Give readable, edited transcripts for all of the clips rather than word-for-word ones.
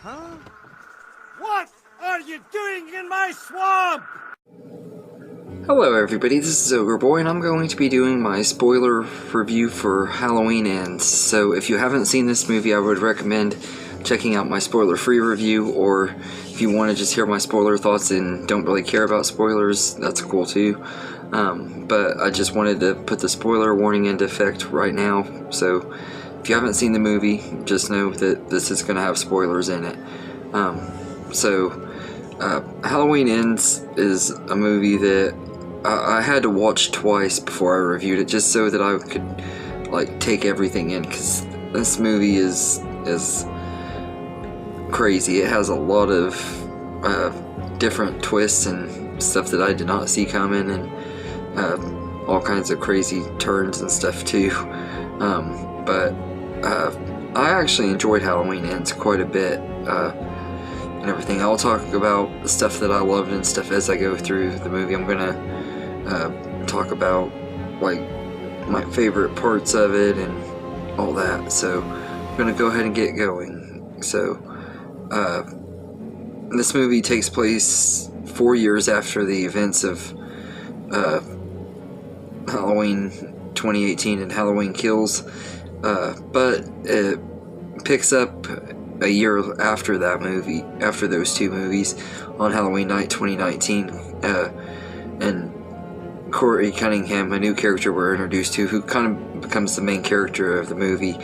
Huh? What are you doing in my swamp? Hello everybody, this is Ogre Boy, and I'm going to be doing my spoiler review for Halloween Ends. So if you haven't seen this movie, I would recommend checking out my spoiler-free review, or if you want to just hear my spoiler thoughts and don't really care about spoilers, that's cool too. But I just wanted to put the spoiler warning into effect right now, so if you haven't seen the movie, just know that this is going to have spoilers in it. Halloween Ends is a movie that I had to watch twice before I reviewed it, just so that I could like take everything in, because this movie is crazy. It has a lot of different twists and stuff that I did not see coming, and all kinds of crazy turns and stuff too. But I actually enjoyed Halloween Ends quite a bit. And everything. I'll talk about the stuff that I loved and stuff as I go through the movie. I'm gonna talk about like my favorite parts of it and all that. So I'm gonna go ahead and get going. So this movie takes place 4 years after the events of Halloween 2018 and Halloween Kills, but it picks up a year after that movie, after those two movies, on Halloween night 2019, and Corey Cunningham, a new character we're introduced to, who kind of becomes the main character of the movie,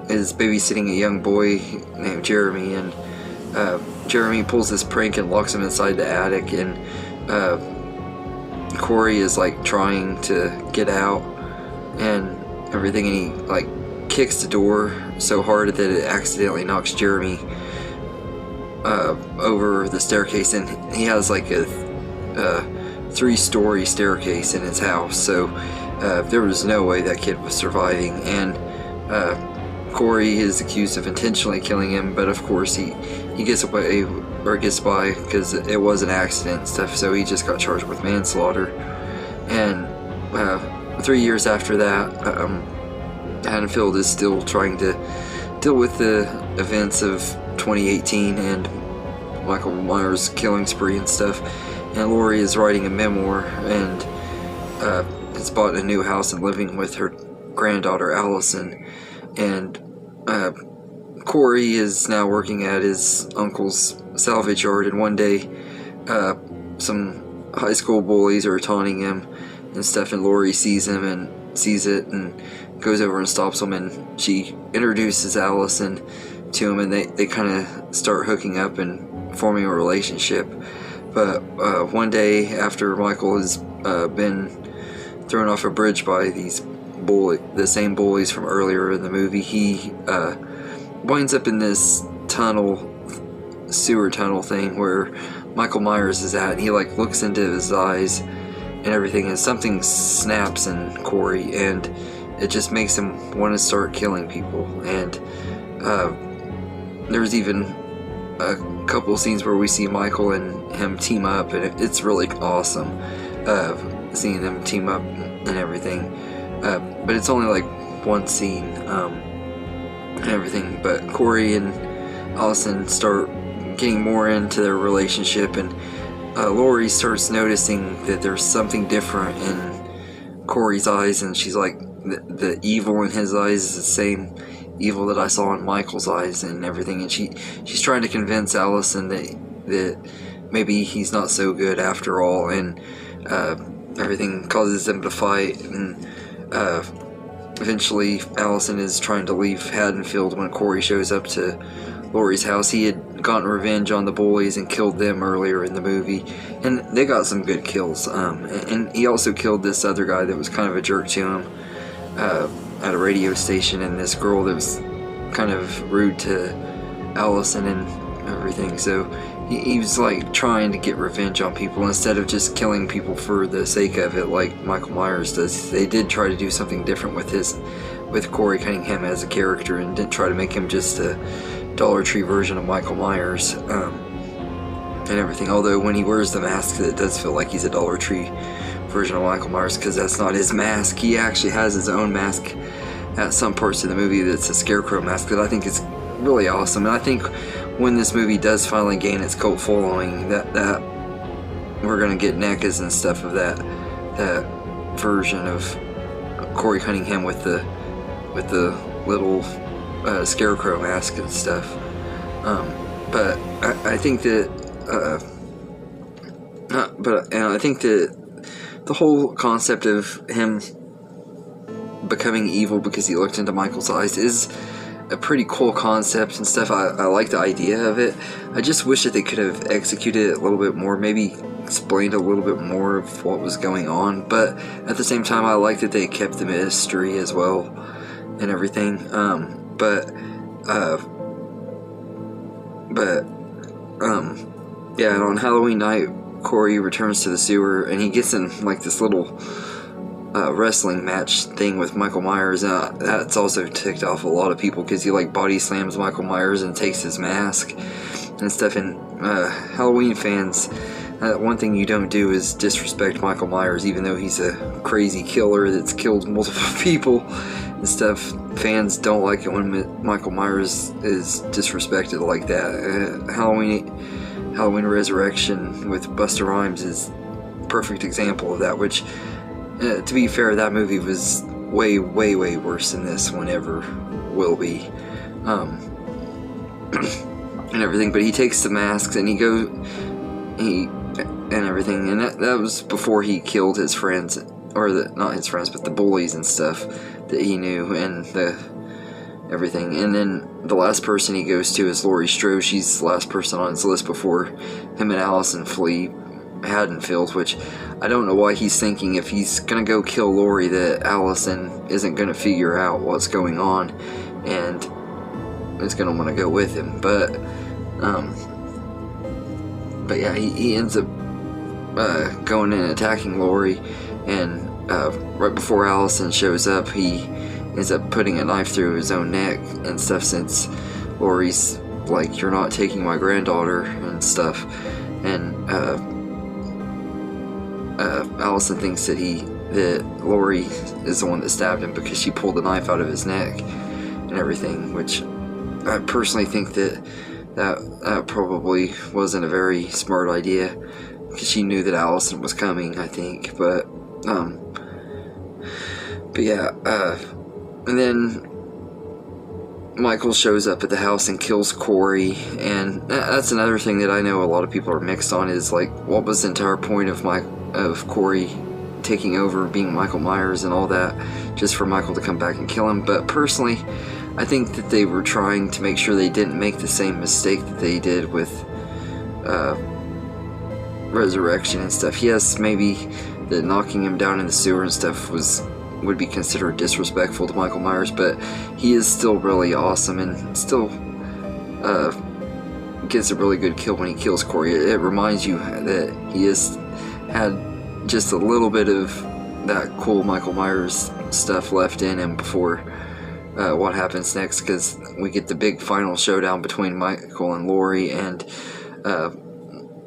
is babysitting a young boy named Jeremy, and Jeremy pulls this prank and locks him inside the attic, and Corey is like trying to get out and everything, and he like kicks the door so hard that it accidentally knocks Jeremy over the staircase, and he has like a 3-story staircase in his house, so there was no way that kid was surviving, and Corey is accused of intentionally killing him, but of course he gets away, or gets by, because it was an accident and stuff, so he just got charged with manslaughter. And 3 years after that, Haddonfield is still trying to deal with the events of 2018 and Michael Myers' killing spree and stuff, and Laurie is writing a memoir and has bought a new house and living with her granddaughter Allison, and Corey is now working at his uncle's salvage yard, and one day some high school bullies are taunting him and stuff, and Laurie sees him and sees it and goes over and stops him, and she introduces Allison to him, and they kind of start hooking up and forming a relationship. But one day after Michael has been thrown off a bridge by the same bullies from earlier in the movie, he winds up in this sewer tunnel thing where Michael Myers is at, and he like looks into his eyes and everything, and something snaps in Corey, and it just makes him want to start killing people. And there's even a couple of scenes where we see Michael and him team up, and it's really awesome seeing them team up and everything. But it's only like one scene and everything. But Corey and Allison start getting more into their relationship, and Laurie starts noticing that there's something different in Corey's eyes, and she's like, the evil in his eyes is the same evil that I saw in Michael's eyes and everything, and she's trying to convince Allison that maybe he's not so good after all, and everything causes them to fight, and eventually Allison is trying to leave Haddonfield when Corey shows up to Laurie's house. He had gotten revenge on the bullies and killed them earlier in the movie, and they got some good kills, and he also killed this other guy that was kind of a jerk to him at a radio station, and this girl that was kind of rude to Allison and everything. So he was like trying to get revenge on people instead of just killing people for the sake of it like Michael Myers does. They did try to do something different with Corey Cunningham as a character, and didn't try to make him just a Dollar Tree version of Michael Myers and everything. Although when he wears the mask, it does feel like he's a Dollar Tree version of Michael Myers, because that's not his mask. He actually has his own mask at some parts of the movie that's a scarecrow mask that I think is really awesome. And I think when this movie does finally gain its cult following, that we're gonna get NECAs and stuff of that version of Corey Cunningham with the little scarecrow mask and stuff. But I think that I think that the whole concept of him becoming evil because he looked into Michael's eyes is a pretty cool concept and stuff. I like the idea of it. I just wish that they could have executed it a little bit more, maybe explained a little bit more of what was going on, but at the same time I like that they kept the mystery as well and everything. Yeah, and on Halloween night, Corey returns to the sewer and he gets in like this little wrestling match thing with Michael Myers. That's also ticked off a lot of people because he like body slams Michael Myers and takes his mask and stuff. And Halloween fans, one thing you don't do is disrespect Michael Myers, even though he's a crazy killer that's killed multiple people and stuff. Fans don't like it when Michael Myers is disrespected like that. Halloween Resurrection with Busta Rhymes is a perfect example of that, which to be fair, that movie was way, way, way worse than this one ever will be. And everything, but he takes the masks and and everything, and that was before he killed his friends, or not his friends, but the bullies and stuff that he knew, and everything. And then the last person he goes to is Laurie Strode. She's the last person on his list before him and Allison flee Haddonfield, which I don't know why he's thinking if he's gonna go kill Laurie that Allison isn't gonna figure out what's going on and is gonna want to go with him. But yeah, he ends up going and attacking Laurie, and right before Allison shows up, he ends up putting a knife through his own neck and stuff, since Laurie's like, "You're not taking my granddaughter," and stuff. And Allison thinks that Laurie is the one that stabbed him because she pulled the knife out of his neck and everything, which I personally think that probably wasn't a very smart idea, because she knew that Allison was coming, I think. But yeah, and then Michael shows up at the house and kills Corey, and that's another thing that I know a lot of people are mixed on, is like, what was the entire point of Corey taking over, being Michael Myers and all that, just for Michael to come back and kill him? But personally, I think that they were trying to make sure they didn't make the same mistake that they did with Resurrection and stuff. Yes, maybe the knocking him down in the sewer and stuff would be considered disrespectful to Michael Myers, but he is still really awesome and still gets a really good kill when he kills Corey. It reminds you that he has had just a little bit of that cool Michael Myers stuff left in him before what happens next, because we get the big final showdown between Michael and Laurie, and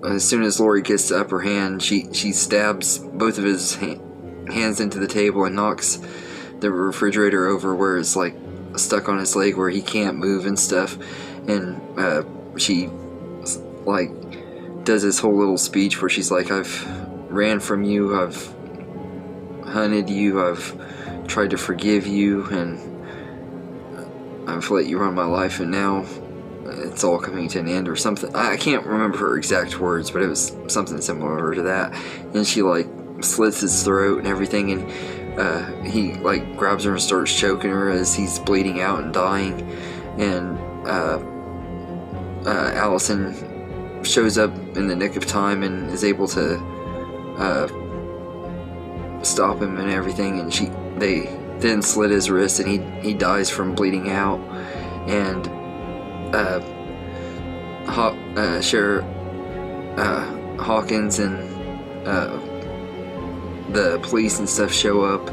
as soon as Laurie gets the upper hand, she stabs both of his hands into the table and knocks the refrigerator over, where it's like stuck on his leg where he can't move and stuff. And she like does this whole little speech where she's like, "I've ran from you, I've hunted you, I've tried to forgive you, and I've let you run my life, and now it's all coming to an end," or something. I can't remember her exact words, but it was something similar to that. And she like slits his throat and everything, and he like grabs her and starts choking her as he's bleeding out and dying. And Allison shows up in the nick of time and is able to stop him and everything, and they then slit his wrist, and he dies from bleeding out. And Sheriff Hawkins and the police and stuff show up,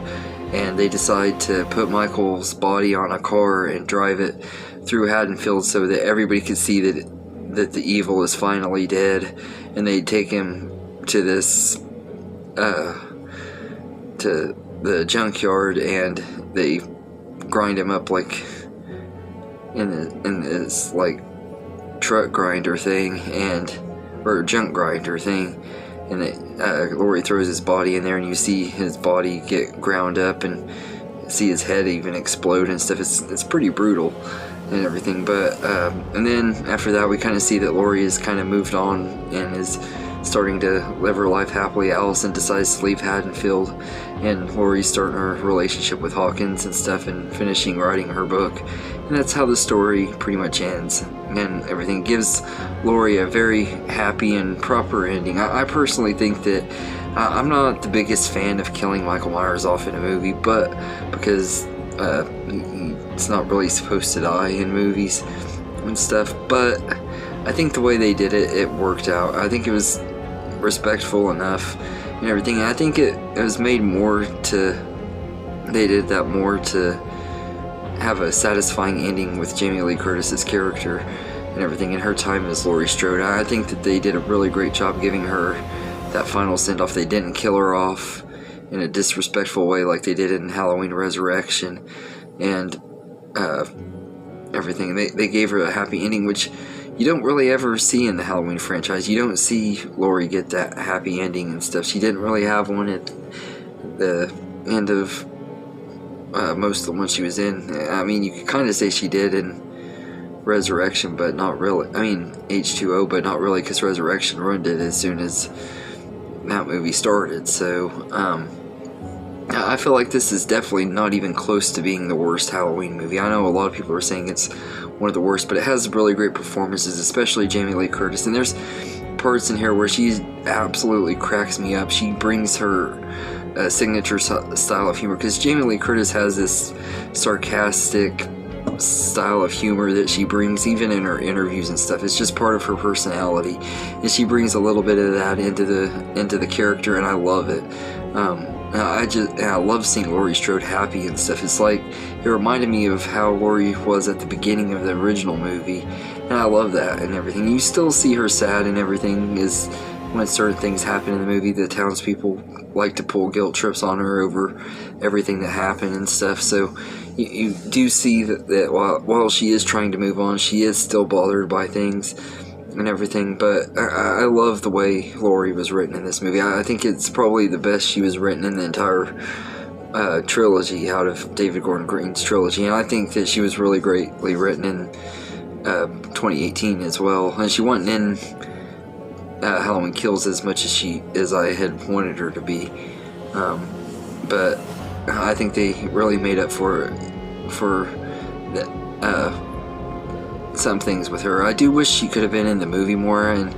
and they decide to put Michael's body on a car and drive it through Haddonfield so that everybody could see that the evil is finally dead. And they take him to this to the junkyard, and they grind him up like in this like truck grinder thing or junk grinder thing, and Laurie throws his body in there, and you see his body get ground up and see his head even explode and stuff. It's pretty brutal and everything, but and then after that we kind of see that Laurie has kind of moved on and is starting to live her life happily. Allison decides to leave Haddonfield, and Laurie's starting her relationship with Hawkins and stuff and finishing writing her book, and that's how the story pretty much ends, and everything gives Laurie a very happy and proper ending. I personally think that I'm not the biggest fan of killing Michael Myers off in a movie, but because it's not really supposed to die in movies and stuff, but I think the way they did it, it worked out. I think it was respectful enough and everything. I think it was made more they did that more to have a satisfying ending with Jamie Lee Curtis's character and everything in her time as Laurie Strode. I think that they did a really great job giving her that final send-off. They didn't kill her off in a disrespectful way like they did in Halloween Resurrection and everything. They gave her a happy ending, which you don't really ever see in the Halloween franchise. You don't see Laurie get that happy ending and stuff. She didn't really have one at the end of most of the ones she was in. I mean, you could kind of say she did in Resurrection, but not really. I mean, H2O, but not really, because Resurrection ruined it as soon as that movie started. So, I feel like this is definitely not even close to being the worst Halloween movie. I know a lot of people are saying it's one of the worst, but it has really great performances, especially Jamie Lee Curtis. And there's parts in here where she absolutely cracks me up. She brings her signature style of humor, because Jamie Lee Curtis has this sarcastic style of humor that she brings even in her interviews and stuff. It's just part of her personality, and she brings a little bit of that into the character, and I love it. I love seeing Laurie Strode happy and stuff. It's like, it reminded me of how Laurie was at the beginning of the original movie, and I love that and everything. You still see her sad and everything is when certain things happen in the movie. The townspeople like to pull guilt trips on her over everything that happened and stuff, so you do see that while she is trying to move on, she is still bothered by things and everything. But I love the way Laurie was written in this movie. I think it's probably the best she was written in the entire trilogy out of David Gordon Green's trilogy, and I think that she was really greatly written in 2018 as well. And she wasn't in Halloween Kills as much as I had wanted her to be, but I think they really made up for some things with her. I do wish she could have been in the movie more, and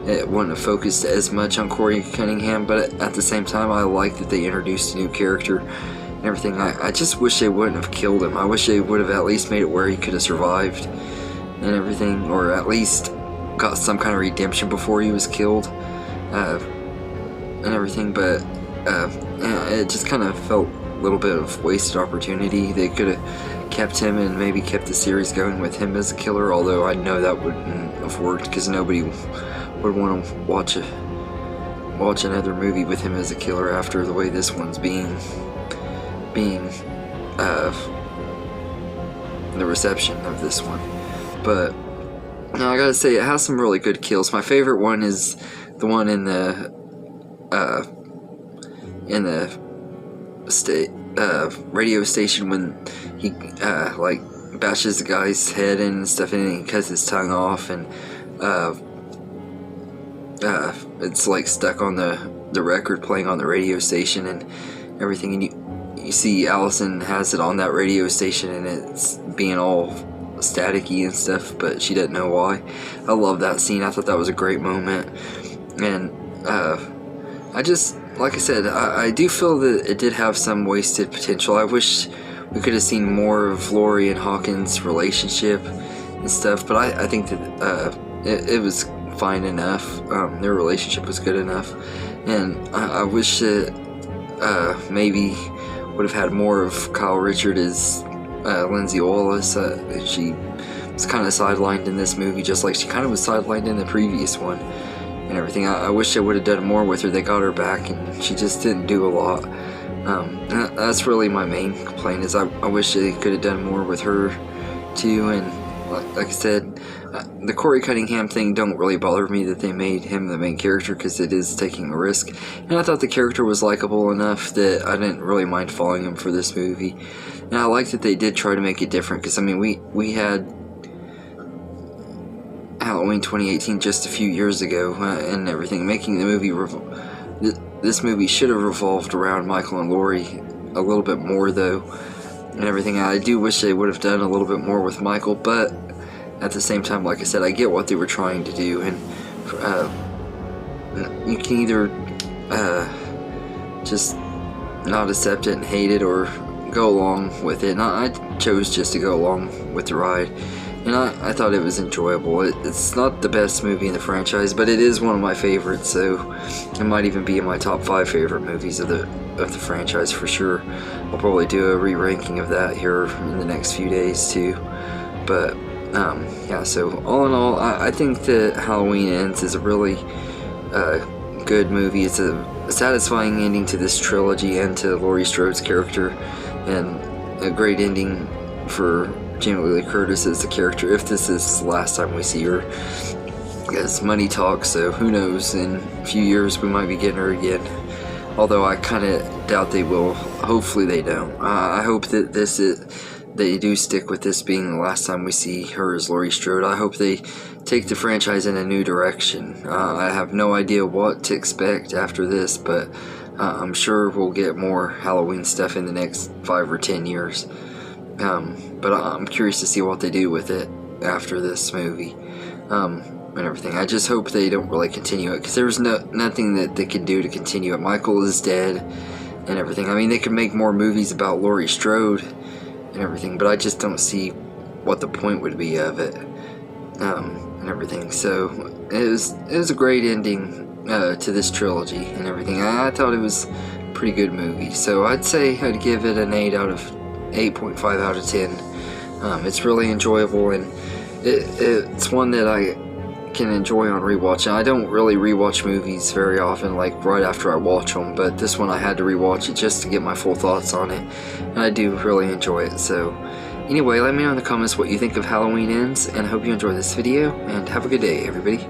it wouldn't have focused as much on Corey Cunningham, but at the same time, I like that they introduced a new character and everything. I just wish they wouldn't have killed him. I wish they would have at least made it where he could have survived and everything, or at least got some kind of redemption before he was killed and everything. But it just kind of felt a little bit of wasted opportunity. They could have kept him and maybe kept the series going with him as a killer, although I know that wouldn't have worked, because nobody would want to watch another movie with him as a killer after the way this one's being the reception of this one. But now I gotta say, it has some really good kills. My favorite one is the one in the radio station when he like bashes the guy's head in and stuff, and he cuts his tongue off, and it's like stuck on the record playing on the radio station and everything, and you see Allison has it on that radio station and it's being all staticky and stuff, but she doesn't know why. I love that scene. I thought that was a great moment, and I just, like I said, I do feel that it did have some wasted potential. I wish we could have seen more of Laurie and Hawkins' relationship and stuff, but I think that it was fine enough. Their relationship was good enough, and I wish that maybe would have had more of Kyle Richard as Lindsay Wallace. She was kind of sidelined in this movie, just like she kind of was sidelined in the previous one and everything. I wish they would have done more with her. They got her back, and she just didn't do a lot. That's really my main complaint, is I wish they could have done more with her too, and like I said, the Corey Cunningham thing don't really bother me that they made him the main character, because it is taking a risk. And I thought the character was likable enough that I didn't really mind following him for this movie. And I like that they did try to make it different, because I mean, we had Halloween 2018 just a few years ago and everything. Making the movie this movie should have revolved around Michael and Laurie a little bit more, though, and everything. I do wish they would have done a little bit more with Michael, but at the same time, like I said, I get what they were trying to do, and you can either just not accept it and hate it, or go along with it. And I chose just to go along with the ride, and I thought it was enjoyable. It's not the best movie in the franchise, but it is one of my favorites, so it might even be in my top 5 favorite movies of the franchise for sure. I'll probably do a re-ranking of that here in the next few days too. But yeah, so all in all, I think that Halloween Ends is a really good movie. It's a satisfying ending to this trilogy and to Laurie Strode's character, and a great ending for Jamie Lee Curtis as the character, if this is the last time we see her. Because money talks, so who knows, in a few years we might be getting her again. Although I kind of doubt they will. Hopefully they don't. I hope that they do stick with this being the last time we see her as Laurie Strode. I hope they take the franchise in a new direction. I have no idea what to expect after this, but I'm sure we'll get more Halloween stuff in the next 5 or 10 years. But I'm curious to see what they do with it after this movie, and everything. I just hope they don't really continue it, because there's nothing that they can do to continue it. Michael is dead and everything. I mean, they could make more movies about Laurie Strode and everything, but I just don't see what the point would be of it, and everything. So it was a great ending to this trilogy and everything. I thought it was a pretty good movie, so I'd say I'd give it an 8.5 out of 10. It's really enjoyable, and it's one that I can enjoy on rewatch. I don't really rewatch movies very often, like right after I watch them, but this one I had to rewatch it just to get my full thoughts on it, and I do really enjoy it. So anyway, let me know in the comments what you think of Halloween Ends, and I hope you enjoy this video, and have a good day, everybody.